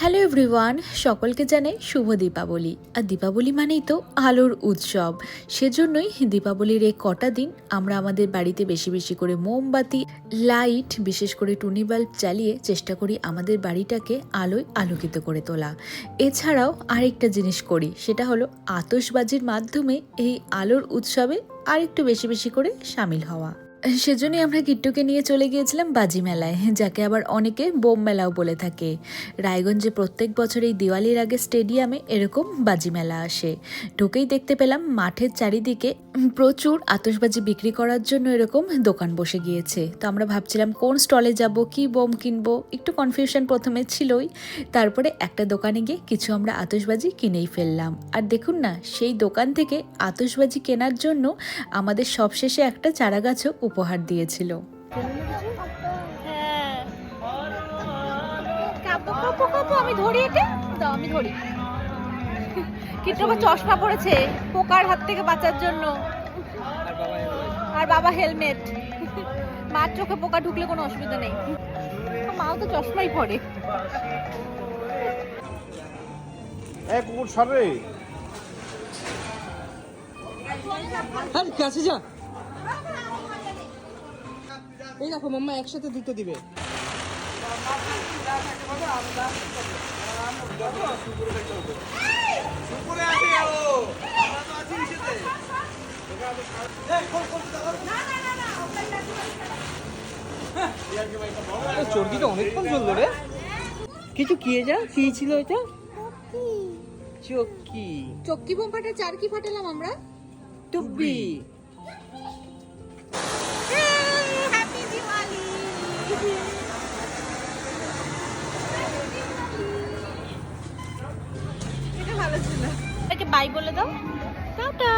Hello everyone, সকলকে জানাই শুভ দীপাবলি। আর দীপাবলি মানেই তো আলোর উৎসব। সেজন্যই দীপাবলির এই কটা দিন আমরা আমাদের বাড়িতে বেশি বেশি করে মোমবাতি, লাইট, বিশেষ করে টুনি বাল্ব জ্বালিয়ে চেষ্টা করি আমাদের বাড়িটাকে আলোয় আলোকিত করে তোলা। এছাড়াও আরেকটা জিনিস করি, সেটা হলো আতশবাজির মাধ্যমে এই আলোর উৎসবে আরেকটু বেশি বেশি করে সামিল হওয়া। সেজন্যই আমরা কিট্টুকে নিয়ে চলে গিয়েছিলাম বাজি মেলায়, যাকে আবার অনেকে বোম মেলাও বলে থাকে। রায়গঞ্জে প্রত্যেক বছর এই দিওয়ালির আগে স্টেডিয়ামে এরকম বাজি মেলা আসে। ঢুকেই দেখতে পেলাম মাঠের চারিদিকে প্রচুর আতশবাজি বিক্রি করার জন্য এরকম দোকান বসে গিয়েছে। তো আমরা ভাবছিলাম কোন স্টলে যাব, কি বোম কিনবো, একটু কনফিউশন প্রথমে ছিলই। তারপরে একটা দোকানে গিয়ে কিছু আমরা আতশবাজি কিনেই ফেললাম। আর দেখুন না, সেই দোকান থেকে আতশবাজি কেনার জন্য আমাদের সবশেষে একটা চারা গাছও উপহার দিয়েছিল। আমি ধরি এটা দাও, আমি ধরি। কিন্তু আবার চশমা পড়েছে পোকার হাত থেকে বাঁচার জন্য, আর বাবা হেলমেট। মার চোখে পোকা ঢুকলে কোনো অসুবিধা নেই, মাও তো চশমাই পরে। কুকুর সরে কাছে যা। এই দেখো মাম্মা একসাথে দুটো দিবে। চর্বিটা অনেকক্ষণ চললো রে। কিছু কিয়ে যা, কি ছিল এটা? চক্কি। চক্কি বোম ফাটা, চারকি ফাটালাম আমরা। টুব্বি। হ্যাপি দিওয়ালি। এটা ভালো ছিল। একে বাই বলে দাও, টাটা।